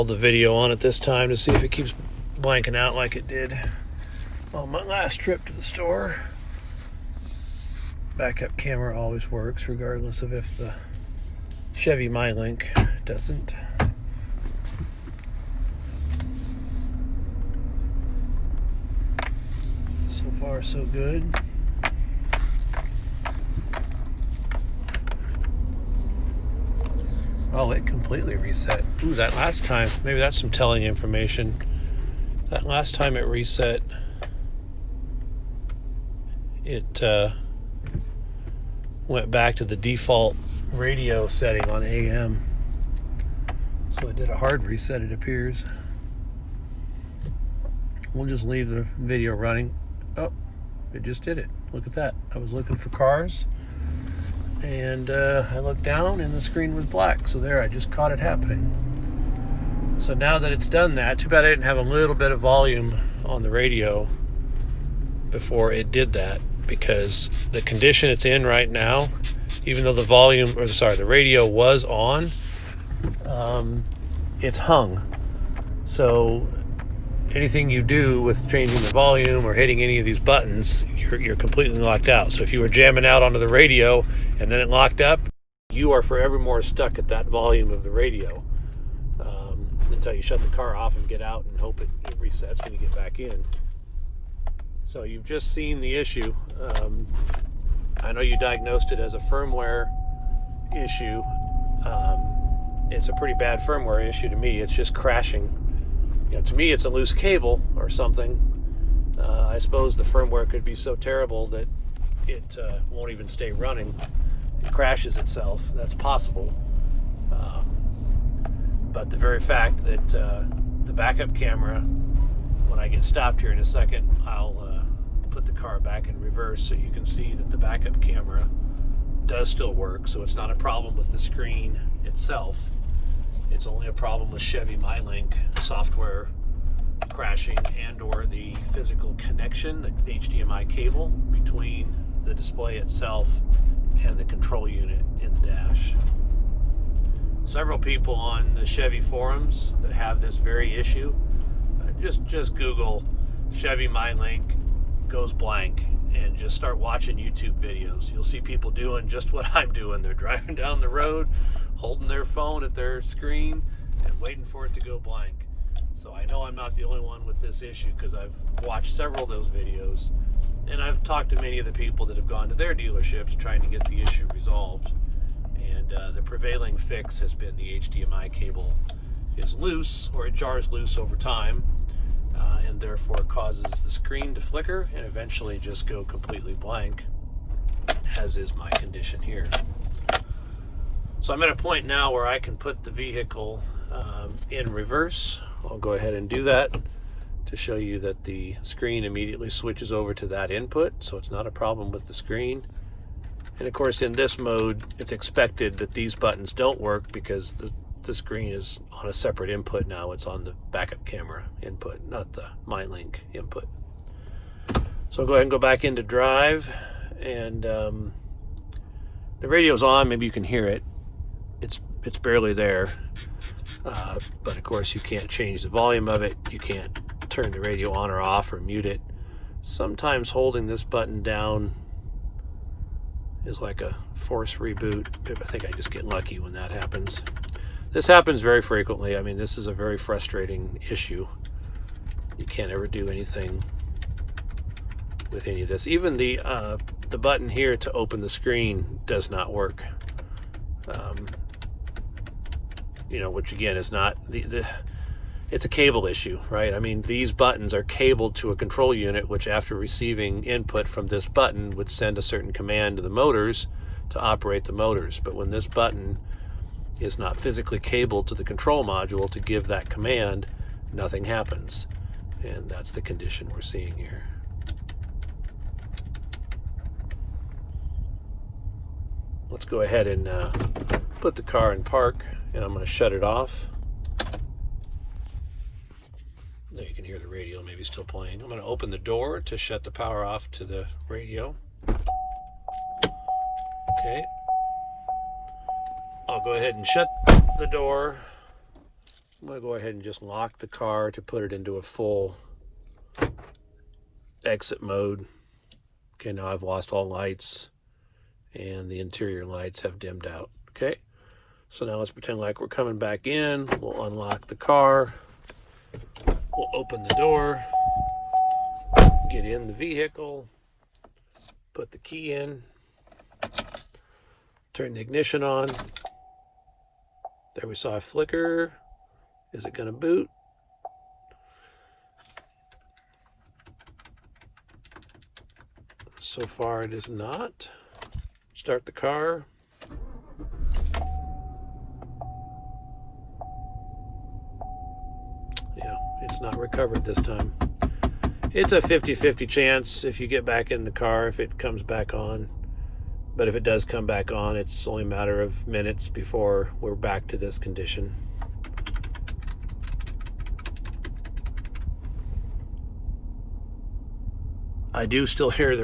The video on it this time to see if it keeps blanking out like it did on my last trip to the store. Backup camera always works regardless of if the Chevy MyLink doesn't. So far so good. Oh, it completely reset. Ooh, that last time, maybe that's some telling information. That last time it reset, it went back to the default radio setting on AM. So it did a hard reset, it appears. We'll just leave the video running. Oh, it just did it. Look at that. I was looking for cars. And I looked down and the screen was black. So there, I just caught it happening. So now that it's done that, too bad I didn't have a little bit of volume on the radio before it did that, because the condition it's in right now, even though the radio was on, it's hung. So anything you do with changing the volume or hitting any of these buttons, you're completely locked out. So if you were jamming out onto the radio and then it locked up, you are forevermore stuck at that volume of the radio until you shut the car off and get out and hope it resets when you get back in. So you've just seen the issue. I know you diagnosed it as a firmware issue. It's a pretty bad firmware issue to me. It's just crashing. To me, it's a loose cable or something. I suppose the firmware could be so terrible that it won't even stay running. It crashes itself. That's possible. But the very fact that the backup camera, when I get stopped here in a second, I'll put the car back in reverse so you can see that the backup camera does still work. So it's not a problem with the screen itself. It's only a problem with Chevy MyLink software crashing and or the physical connection, the HDMI cable between the display itself and the control unit in the dash. Several people on the Chevy forums that have this very issue, just Google Chevy MyLink goes blank and just start watching YouTube videos. You'll see people doing just what I'm doing. They're driving down the road, holding their phone at their screen and waiting for it to go blank. So I know I'm not the only one with this issue, because I've watched several of those videos and I've talked to many of the people that have gone to their dealerships trying to get the issue resolved. And the prevailing fix has been the HDMI cable is loose, or it jars loose over time, and therefore causes the screen to flicker and eventually just go completely blank, as is my condition here. So I'm at a point now where I can put the vehicle in reverse. I'll go ahead and do that to show you that the screen immediately switches over to that input, so it's not a problem with the screen. And of course, in this mode, it's expected that these buttons don't work because the screen is on a separate input now. It's on the backup camera input, not the MyLink input. So I'll go ahead and go back into drive, and the radio's on. Maybe you can hear it. It's barely there, but of course you can't change the volume of it. You can't turn the radio on or off or mute it. Sometimes holding this button down is like a force reboot. I think I just get lucky when that happens. This happens very frequently. I mean, this is a very frustrating issue. You can't ever do anything with any of this. Even the button here to open the screen does not work. Which again is not it's a cable issue, right? I mean, these buttons are cabled to a control unit, which after receiving input from this button would send a certain command to the motors to operate the motors. But when this button is not physically cabled to the control module to give that command, nothing happens. And that's the condition we're seeing here. Let's go ahead and put the car in park, and I'm going to shut it off. There you can hear the radio maybe still playing. I'm going to open the door to shut the power off to the radio. Okay. I'll go ahead and shut the door I'm going to go ahead and just lock the car to put it into a full exit mode. Okay, now I've lost all lights and the interior lights have dimmed out. Okay, so now let's pretend like we're coming back in. We'll unlock the car. We'll open the door, get in the vehicle, put the key in, turn the ignition on. There we saw a flicker. Is it going to boot? So far it is not. Start the car. Yeah, it's not recovered this time. It's a 50-50 chance if you get back in the car if it comes back on. But if it does come back on, it's only a matter of minutes before we're back to this condition. I do still hear the